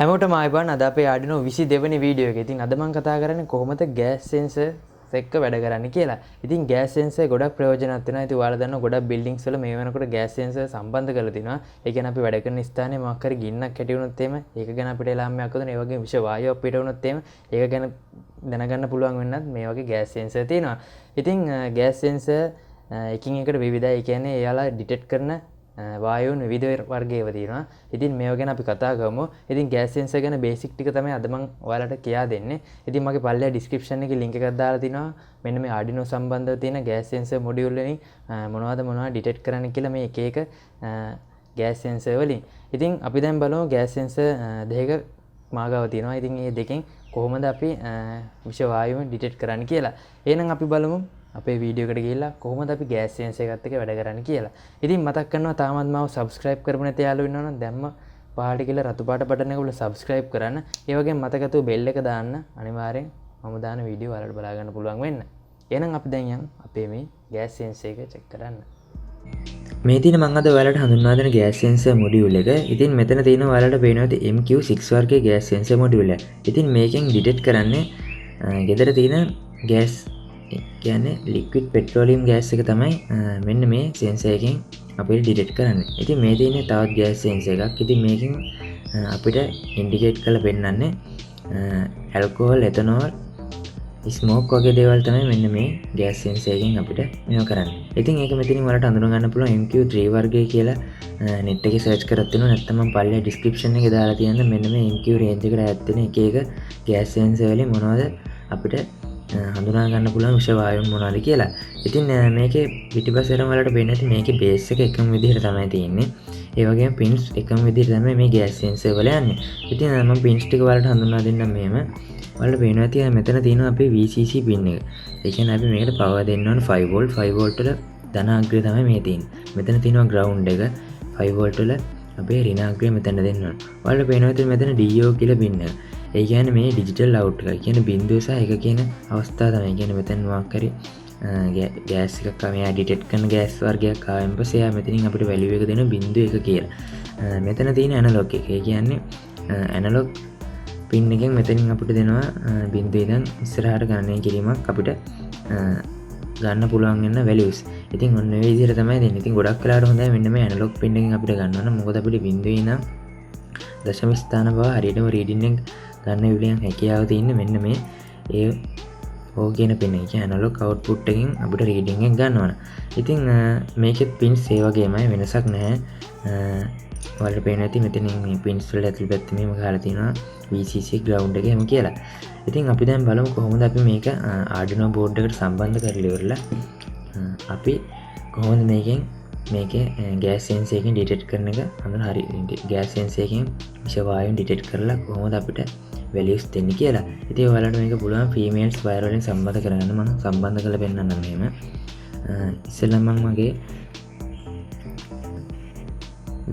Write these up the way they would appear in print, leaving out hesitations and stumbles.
හැමෝටම ආයුබෝවන්. අද අපේ Arduino 22 වෙනි වීඩියෝ එක. ඉතින් අද මම කතා කරන්නේ කොහොමද ගෑස් සෙන්සර් එක්ක වැඩ කරන්නේ කියලා. ඉතින් ගෑස් සෙන්සර් ගොඩක් ප්‍රයෝජනවත් වෙනවා. ඉතින් ඔයාලා දන්නවා ගොඩක් බිල්ඩින්ග්ස් වල මේ වෙනකොට ගෑස් සෙන්සර් සම්බන්ධ කරලා තිනවා. ඒ කියන්නේ අපි වැඩ කරන ස්ථානයේ මොකක් හරි ගින්නක් ඇති වුණොත් එහෙම ඒක ගැන අපිට එලාම්මයක් හදන. ඒ වගේ විෂ වායුවක් පිට වුණොත් එහෙම ඒක ගැන දැනගන්න පුළුවන් වෙන්නත් මේ වගේ ගෑස් සෙන්සර් තියෙනවා. ඉතින් ගෑස් සෙන්සර් එකින් එකට විවිධයි. ඒ කියන්නේ එයාලා ඩිටෙක්ට් කරන වායුන් විවිධ වර්ගයව තියෙනවා. ඉතින් මේව ගැන අපි කතා කරමු. ඉතින් ගෑස් සෙන්සර් ගැන බේසික් ටික තමයි අද මම ඔයාලට කියා දෙන්නේ. ඉතින් මගේ පල්ලෙහා ඩිස්ක්‍රිප්ෂන් එකේ link එකක් දාලා තිනවා. මෙන්න මේ Arduino සම්බන්ධව තියෙන ගෑස් සෙන්සර් මොඩියුල් වලින් මොනවද ඩිටෙක්ට් කරන්න කියලා මේ එක එක ගෑස් සෙන්සර් වලින්. ඉතින් අපි දැන් බලමු ගෑස් සෙන්සර් දෙකක මාගාව තියෙනවා. ඉතින් මේ දෙකෙන් කොහොමද අපි විෂ වායුන් ඩිටෙක්ට් කරන්න කියලා. එහෙනම් අපි බලමු අපේ වීඩියෝ එකට ගිහිල්ලා කොහොමද අපි ගෑස් සෙන්සර් එකත් එක්ක වැඩ කරන්නේ කියලා. ඉතින් මතක් කරනවා තාමත් මාව subscribe කරපු නැති යාළුවෝ ඉන්නවනම් දැම්ම පහළට ගිහලා රතු පාට බටන් එක උඩ subscribe කරන්න. ඒ වගේම මතකතු bell එක දාන්න අනිවාර්යෙන් මම දාන වීඩියෝ ඔයාලට බලා ගන්න පුළුවන් වෙන්න. එහෙනම් අපි දැන් යන් අපේ මේ ගෑස් සෙන්සර් එක check කරන්න. මේ තියෙන මම අද ඔයාලට හඳුන්වා දෙන ගෑස් සෙන්සර් මොඩියුල් එක. ඉතින් මෙතන තියෙන ඔයාලට පේනවා MQ6 වර්ගයේ ගෑස් සෙන්සර් මොඩියුල් එක. ඉතින් මේකෙන් ඩිටෙක්ට් කරන්නේ ගෙදර තියෙන ගෑස් කියන්නේ ලික්විඩ් පෙට්‍රෝලියම් ගෑස් එක තමයි මෙන්න මේ සෙන්සර් එකෙන් අපිට ඩිටෙක්ට් කරන්නේ. ඉතින් මේ තියෙන්නේ තවත් ගෑස් සෙන්සර් එකක්. ඉතින් මේකෙන් අපිට ඉන්ඩිකේට් කරලා පෙන්නන්නේ ඇල්කොහොල්, එතනෝල්, ස්මෝක් වගේ දේවල් තමයි මෙන්න මේ ගෑස් සෙන්සර් එකෙන් අපිට මේව කරන්නේ. ඉතින් ඒක මෙතනින් වලට අඳුන ගන්න පුළුවන් MQ3 වර්ගය කියලා net එකේ සර්ච් කරත් වෙනවා. නැත්නම් මම පල්ලෙහා ඩිස්ක්‍රිප්ෂන් එකේ දාලා තියන්න මෙන්න මේ MQ රේන්ජ් එකට ඈත් වෙන එක එක ගෑස් සෙන්සර් වලින් මොනවද අපිට හඳුනා ගන්න පුළුවන් විෂ වායුන් මොනවද කියලා. ඉතින් මේකේ පිටිපස්සෙන් වලට පේන ඇති මේකේ බේස් එක එකම විදිහට තමයි තියෙන්නේ. ඒ වගේම පින්ස් එකම විදිහට තමයි මේ ගෑස් සෙන්සර් වල යන්නේ. ඉතින් මම පින්ස් ටික වලට හඳුන්වා දෙන්නම් මෙහෙම. වලට පේනවා ඇති මෙතන තියෙනවා අපේ VCC පින් එක. ඒ කියන්නේ අපි මේකට පවර් දෙන්න ඕන 5 volt. 5 volt වල ධනාග්‍රය තමයි මේ තියෙන්නේ. මෙතන තියෙනවා ground එක. 5 volt වල අපේ ඍණාග්‍රය මෙතන දෙන්න ඕන. වලට පේනවා ඇති මෙතන DO කියලා පින් එක. ඒ කියන්නේ මේ ඩිජිටල් අවුට් එක. කියන්නේ බිංදුව සහ එක කියන අවස්ථාව තමයි. කියන්නේ මෙතන මොකක් හරි ගෑස් එකක් මෙයා ඩිටෙක්ට් කරන ගෑස් වර්ගයක් ආවෙන් පස්සේ එයා මෙතනින් අපිට වැලියු එක දෙන බිංදුව එක කියලා. මෙතන තියෙන ඇනලොග් එක. ඒ කියන්නේ ඇනලොග් පින් එකෙන් මෙතනින් අපිට දෙනවා බිංදුව ඉඳන් ඉස්සරහට ගණනය කිරීමක් අපිට ගන්න පුළුවන් වෙන වැලියුස්. ඉතින් ඔන්න ඔය විදිහට තමයි දෙන්නේ. ඉතින් ගොඩක් වෙලාවට හොඳයි මෙන්න මේ ඇනලොග් පින් එකෙන් අපිට ගන්න ඕන. මොකද අපිට බිංදුවේ ඉඳන් දශම ස්ථාන බව හරියටම රීඩින් එක ගන්න විලියන් හැකියාව තියෙන්නේ මෙන්න මේ ඒ ඕ කියන පින් එක. ඇනලොග් අවුට්පුට් එකෙන් අපිට රීඩින් එක ගන්න ඕන. ඉතින් මේකෙත් පින්ස් ඒ වගේමයි, වෙනසක් නැහැ. ඔයාලට පේනවා ඇති මෙතනින් මේ පින්ස් වල ඇතුළු පැත්තේ මෙහෙම ගහලා තියෙනවා VCC ground එක එහෙම කියලා. ඉතින් අපි දැන් බලමු කොහොමද අපි මේක Arduino board එකට සම්බන්ධ කරලා ඉවරලා අපි කොහොමද මේකේ ගෑස් සෙන්සර් එකෙන් ඩිටෙක්ට් කරන එක අඳුන හරි ගෑස් සෙන්සර් එකෙන් විෂ වායුන් ඩිටෙක්ට් කරලා කොහොමද අපිට වැලියුස් දෙන්නේ කියලා. ඉතින් ඔයාලට මේක පුළුවන් ෆීමේල්ස් වයර් වලින් සම්බන්ධ කරගන්න. මම සම්බන්ධ කරලා පෙන්නන්නම් මෙහෙම. ඉස්සෙල්ලා මම මගේ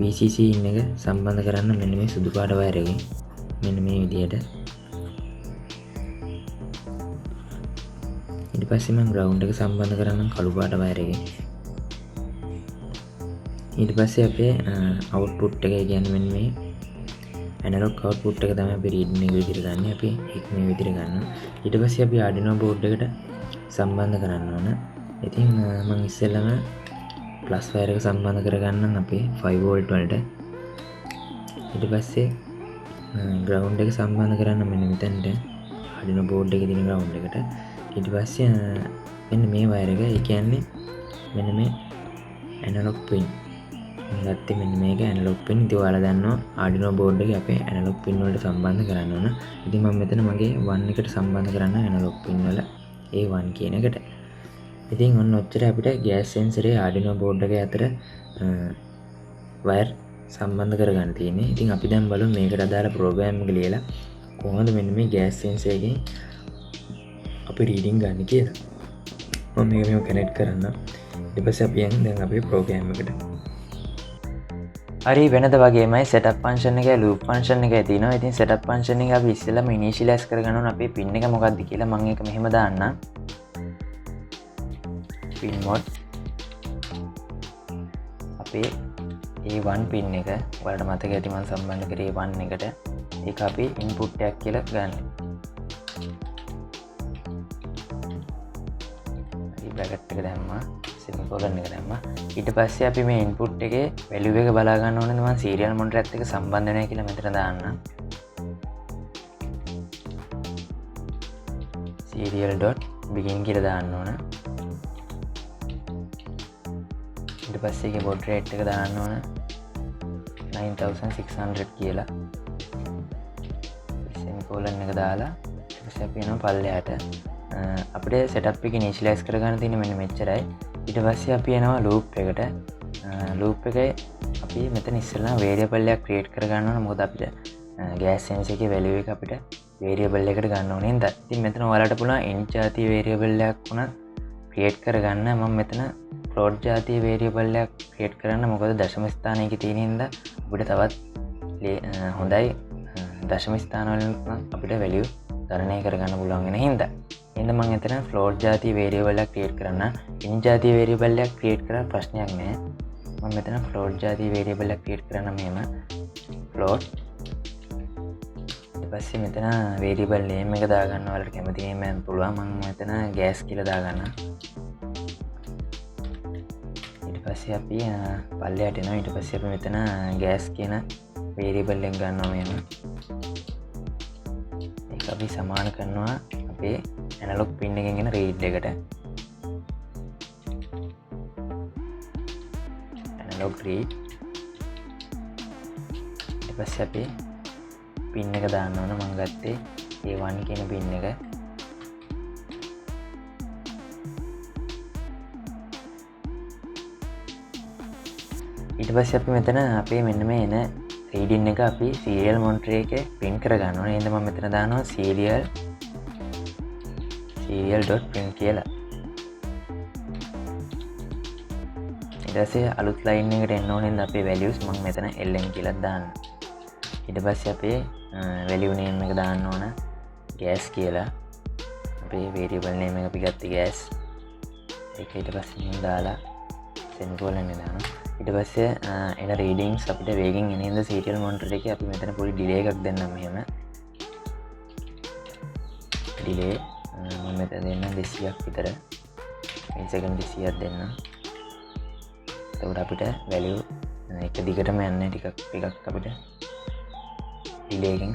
VCC ඉන්න එක සම්බන්ධ කරන්න මෙන්න මේ සුදු පාට වයර් එකෙන්. මෙන්න මේ විදිහට. ඊට පස්සේ මම ground එක සම්බන්ධ කරන්නම් කළු පාට වයර් එකෙන්. ඊට පස්සේ අපේ අවුට්පුට් එක කියන්නේ මෙන්න මේ ඇනලොග් අවුට්පුට් එක තමයි අපි රීඩින් එක විදිහට ගන්න. අපි ඒක මේ විදිහට ගන්නවා. ඊට පස්සේ අපි Arduino board එකට සම්බන්ධ කරන්න ඕන. ඉතින් මම ඉස්සෙල්ලාම ප්ලස් වයර් එක සම්බන්ධ කරගන්නම් අපේ 5 volt වලට. ඊට පස්සේ ground එක සම්බන්ධ කරන්න මෙන්න මෙතනට Arduino board එකේ තියෙන ground එකට. ඊට පස්සේ මෙන්න මේ වයර් එක. ඒ කියන්නේ මෙන්න මේ ඇනලොග් පින් ගත්තේ මෙන්න මේක ඇනලොග් පින්. ඉතින් ඔයාලා දන්නවා Arduino board එකේ අපේ ඇනලොග් පින් වලට සම්බන්ධ කරන්න ඕන. ඉතින් මම මෙතන මගේ 1 එකට සම්බන්ධ කරන්න ඇනලොග් පින් වල A1 කියන එකට. ඉතින් ඔන්න ඔච්චර අපිට ගෑස් සෙන්සරේ Arduino board එක අතර වයර් සම්බන්ධ කරගන්න තියෙන්නේ. ඉතින් අපි දැන් බලමු මේකට අදාළ ප්‍රෝග්‍රෑම් එක ලියලා කොහොමද මෙන්න මේ ගෑස් සෙන්සර් එකෙන් අපි රීඩින් ගන්න කියලා. මම මේක කනෙක්ට් කරන්න. ඊට පස්සේ අපි යන්නේ දැන් අපේ ප්‍රෝග්‍රෑම් එකට. හරි වෙනද වගේමයි setup function එකයි loop function එකයි තියෙනවා. ඉතින් setup function එක අපි ඉස්සෙල්ලාම initialize කරගන්න ඕන අපේ pin එක මොකක්ද කියලා. මම ඒක මෙහෙම දාන්නම්. pin mode අපේ A1 pin එක. ඔයාලට මතක ඇති මම සම්බන්ධ කරේ A1 එකට. ඒක අපි ඉන්පුට් එකක් කියලා ගන්න. හරි බ්‍රැකට් එක දැම්මා. සෙමිකොලන් එක දැම්මා. ඊට පස්සේ අපි මේ ඉන්පුට් එකේ වැලියු එක බලා ගන්න ඕනේ. මම සීරියල් මොනිටර් එකත් එක්ක සම්බන්ධ වෙනවා කියලා මෙතන දාන්න. serial.begin කියලා දාන්න ඕන. ඊට පස්සේ ඒකේ baud rate එක දාන්න ඕන 9600 කියලා. semicolon එක දාලා ඊට පස්සේ අපි යනවා පල්ලෙහාට. අපිට setup එක initialize කරගන්න තියෙන්නේ මෙන්න මෙච්චරයි. ඊට පස්සේ අපි යනවා loop එකට. loop එකේ අපි මෙතන ඉස්සෙල්ලා variable එකක් create කරගන්න ඕන. මොකද අපිට gas sense එකේ value එක අපිට variable එකට ගන්න ඕනේ නේද? ඉතින් මෙතන ඔයාලට පුළුවන් int જાතිය variable එකක් උනත් create කරගන්න. මම මෙතන float જાතිය variable එකක් create කරන්න. මොකද දශම ස්ථානයක තියෙන හින්දා අපිට තවත් හොඳයි දශම ස්ථාන වලින් අපිට value ගණනය කරගන්න පුළුවන් වෙන හින්දා. එහෙනම් මම එතන float જાතිය variable එකක් create කරන්න. int જાතිය variable එකක් create කරලා ප්‍රශ්නයක් නැහැ. මම මෙතන float જાතිය variable එකක් create කරන්න මෙහෙම float. ඊට පස්සේ මෙතන variable name එක දාගන්න. ඔයාලට කැමති name එකක් පුළුවන්. මම මෙතන gas කියලා දාගන්න. ඊට පස්සේ අපි පල්ලෙහාට එනවා. ඊට පස්සේ අපි මෙතන gas කියන variable එක ගන්නවා මෙහෙම. ඒක අපි සමාන කරනවා අපේ analog pin එකෙන් එන read එකට. analog read. ඊට පස්සේ අපි pin එක දාන්න ඕන. මම ගත්තේ A1 කියන pin එක. ඊට පස්සේ අපි මෙතන අපේ මෙන්න මේ එන reading එක අපි serial monitor එකේ print කර ගන්න ඕනේ. එහෙනම් මම මෙතන දානවා serial.print කියලා. ඊට පස්සේ අලුත් line එකට එන්න ඕනේ. එහෙනම් අපේ values මම මෙතන ln කියලා දාන්න. ඊට පස්සේ අපේ value name එක දාන්න ඕන gas කියලා. අපේ variable name එක අපි ගත්තේ gas. ඒක ඊට පස්සේ මම දාලා semicolon එක දානවා. ඊට පස්සේ එන readings අපිට වේගෙන් එන හින්දා serial monitor එකේ අපි මෙතන පොඩි delay එකක් දෙන්නම් මෙහෙම. delay මම මෙතන දෙන්න 200ක් විතර. millisecond 200ක් දෙන්න. එතකොට අපිට value එක දිගටම යන්නේ ටිකක් අපිට delay එකෙන්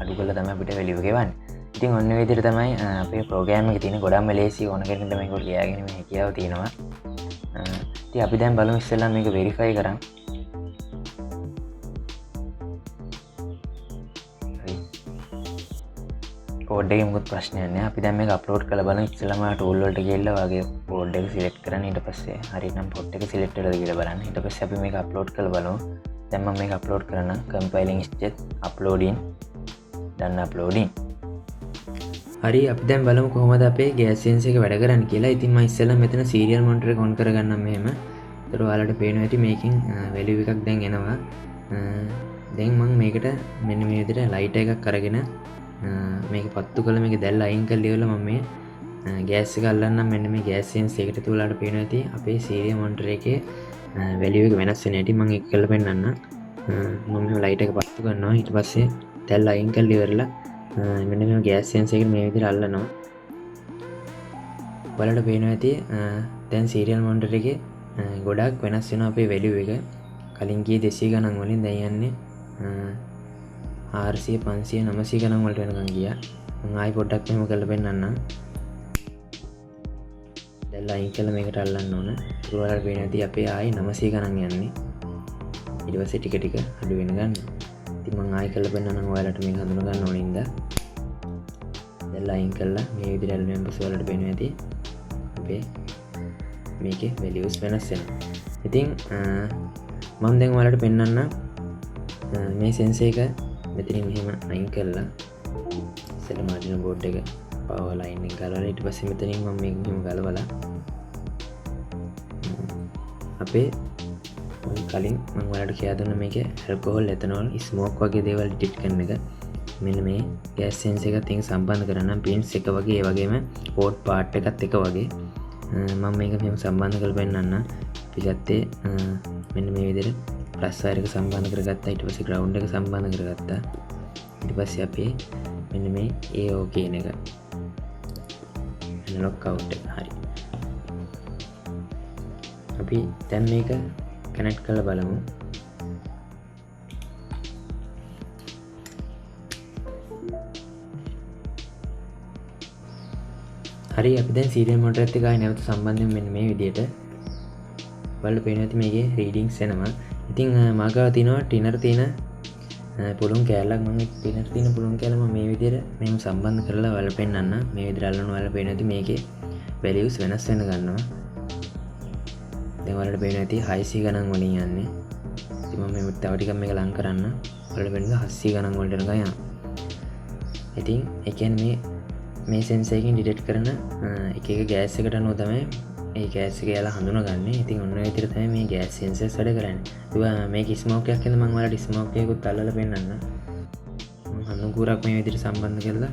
අඩු කරලා තමයි අපිට value එක ගවන්නේ. ඉතින් ඔන්න ඔය විදිහට තමයි අපේ program එකේ තියෙන ගොඩක්ම ලේසි ඕන කෙනෙකුට මේක ලියාගෙන මේ හැකියාව තියෙනවා. ඉතින් අපි දැන් බලමු ඉස්සෙල්ලා මේක verify කරන්. හරි. code එකේ මොකද ප්‍රශ්නයක් නෑ. අපි දැන් මේක upload කරලා බලමු. ඉස්සෙල්ලාම tool වලට ගිහලා වගේ board එක select කරන්න. ඊට පස්සේ හරියටම port එක select වෙලාද කියලා බලන්න. ඊට පස්සේ අපි මේක upload කරලා බලමු. දැන් මම මේක අප්ලෝඩ් කරනවා. compiling state uploading done uploading. හරි අපි දැන් බලමු කොහොමද අපේ gas sense එක වැඩ කරන්නේ කියලා. ඉතින් මම ඉස්සෙල්ලා මෙතන serial monitor එක on කරගන්නම් මෙහෙම. ඒතර ඔයාලට පේනවා ඇති මේකෙන් value එකක් දැන් එනවා. දැන් මම මේකට මෙන්න මේ විදිහට light එකක් අරගෙන මේක පත්තු කරලා මේක දැල්ලා අයින් කරලා ඉවරලා මම මේ gas එක අල්ලන්නම්. මෙන්න මේ gas sense එකට තුලාට පේනවා ඇති අපේ serial monitor එකේ value එක වෙනස් වෙන හැටි මම ඒක කරලා පෙන්නන්න. මම මේ light එක පත්තු කරනවා. ඊට පස්සේ දැල්ලා අයින් කරලා ඉවරලා මෙන්න මේ gas sense එක මේ විදිහට අල්ලනවා. ඔයාලට පේනවා ඇති දැන් serial monitor එකේ ගොඩක් වෙනස් වෙනවා අපේ value එක. කලින් ගියේ 200 ගණන් වලින් දැන් යන්නේ 400 500 900 ගණන් වලට වෙනකන් ගියා. මම ආයි පොඩ්ඩක් මෙහෙම කරලා පෙන්නන්නම්. දැන් අයින් කළා මේකට අල්ලන්න ඕන. ඒක ඔයාලට පේනවා ඇති අපේ ආයි 900 ගණන් යන්නේ. ඊට පස්සේ ටික ටික අඩු වෙන ගන්න. ඉතින් මම ආයි කරලා පෙන්නන්නම් ඔයාලට මේක හඳුන ගන්න ඕන ඉඳලා. දැන් අයින් කළා මේ විදිහට අල්ලන්න පස්සේ ඔයාලට පේනවා ඇති අපේ මේකේ values වෙනස් වෙනවා. ඉතින් මම දැන් ඔයාලට පෙන්නන්න මේ sense එක මෙතනින් මෙහෙම අයින් කරලා ඉස්සෙල්ලා මාර්ජිනල් බෝඩ් එක power line එක ගලවලා ඊට පස්සේ මෙතනින් මම මේක මෙහෙම ගලවලා අපේ කලින් මම ඔයාලට කියලා දුන්න මේකේ alcohol ethanol smoke වගේ දේවල් detect කරන එක මෙන්න මේ gas sense එකත් එක්ක සම්බන්ධ කරගන්න pins එක වගේ ඒ වගේම port part එකත් එක වගේ මම මේක මෙහෙම සම්බන්ධ කරලා පෙන්නන්න. අපි ගත්තේ මෙන්න මේ විදිහට plus wire එක සම්බන්ධ කරගත්තා. ඊට පස්සේ ground එක සම්බන්ධ කරගත්තා. ඊට පස්සේ අපි මෙන්න මේ AO කියන එක ලොක් අවුට් එක හරි. අපි දැන් මේක කනෙක්ට් කරලා බලමු. හරි අපි දැන් සීරියල් මොනිටර් එකත් එක්ක ආයෙ නැවත සම්බන්ධ වෙමු මෙන්න මේ විදිහට. බලන්න පේනවා ඇති මේකේ රීඩින්ග්ස් එනවා. ඉතින් මාගාව තියෙනවා ටිනර් තියෙන පුළුන් කෑල්ලක්. මම ටිනර් තියෙන පුළුන් කෑල්ල මම මේ විදිහට මෙහෙම සම්බන්ධ කරලා ඔයාලට පෙන්නන්න. මේ විදිහට අල්ලන ඔයාලට පේනවා ඇති මේකේ වැලියුස් වෙනස් වෙන ගන්නවා. දැන් ඔයාලට පේනවා ඇති 600 ගණන් වලින් යන්නේ. ඉතින් මම මේ තව ටිකක් මේක ලං කරන්න. ඔයාලට පේනවා 700 ගණන් වලට යනවා යනවා. ඉතින් ඒ කියන්නේ මේ සෙන්සර් එකකින් ඩිටෙක්ට් කරන එක එක ගෑස් එකට අනුව තමයි මේ ගෑස් එක යාලා හඳුනගන්නේ. ඉතින් ඔන්න ඔය විදිහට තමයි මේ ගෑස් සෙන්සර්ස් වැඩ කරන්නේ. ඒවා මේක ස්මෝක් එකක් හින්දා මම ඔයාලට ස්මෝක් එකකුත් අල්ලලා පෙන්නන්න. මම හඳුන් කූරක් මේ විදිහට සම්බන්ධ කරලා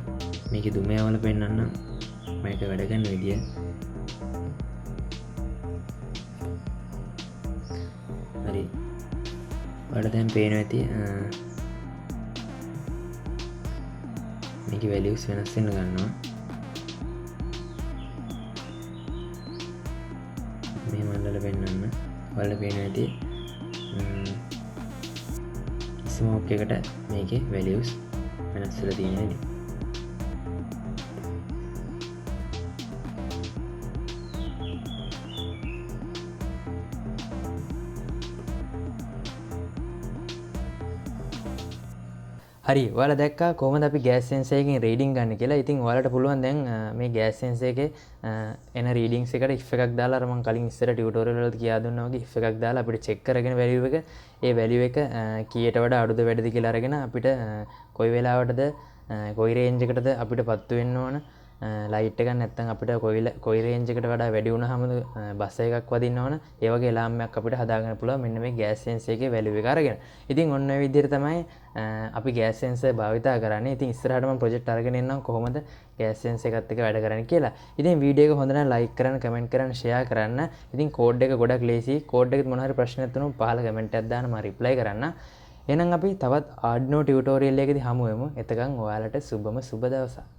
මේකේ දුම යවලා පෙන්නන්න මේක වැඩ කරන විදිය. හරි. ඔයාලට දැන් පේනවා ඇති මේකේ වැලියුස් වෙනස් වෙන්න ගන්නවා. මේ මණ්ඩල පෙන්වන්න. ඔයාලට පේනවා ඇති ස්මෝක් එකට මේකේ වැලියුස් වෙනස් වෙලා තියෙනවා. හරි ඔයාලා දැක්කා කොහොමද අපි ගෑස් සෙන්සර් එකකින් රීඩින් ගන්න කියලා. ඉතින් ඔයාලට පුළුවන් දැන් මේ ගෑස් සෙන්සර් එකේ එන රීඩින්ග්ස් එකට if එකක් දාලා අර මම කලින් ඉස්සර ටියුටෝරියල් වලදී කියා දුන්නා වගේ if එකක් දාලා අපිට චෙක් කරගෙන වැලියු එක ඒ වැලියු එක කීයට වඩා අඩුද වැඩිද කියලා අරගෙන අපිට කොයි වෙලාවටද කොයි රේන්ජ් එකටද අපිට පත්තු වෙන්න ඕන ලයිට් එකක් නැත්නම් අපිට කොයි රේන්ජ් එකට වඩා වැඩි වුණාම බස් එකක් වදින්න ඕන ඒ වගේ එලාම් එකක් අපිට හදාගන්න පුළුවන් මෙන්න මේ ගෑස් සෙන්සර් එකේ වැලියු එක අරගෙන. ඉතින් ඔන්න ඔය විදිහට තමයි අපි ගෑස් සෙන්සර් භාවිතා කරන්නේ. ඉතින් ඉස්සරහට මම ප්‍රොජෙක්ට් අරගෙන එන්නම් කොහොමද ගෑස් සෙන්සර් එකත් එක්ක වැඩ කරන්නේ කියලා. ඉතින් වීඩියෝ එක හොඳ නම් ලයික් කරන්න, කමෙන්ට් කරන්න, ෂෙයා කරන්න. ඉතින් කෝඩ් එක ගොඩක් ලේසි. කෝඩ් එකෙත් මොන හරි ප්‍රශ්නයක් තියෙනවා පහල කමෙන්ට් එකක් දාන්න මම රිප්ලයි කරන්න. එහෙනම් අපි තවත් Arduino ටියුටෝරියල් එකකදී හමු වෙමු. එතකන් ඔයාලට සුබම සුබ දවසක්.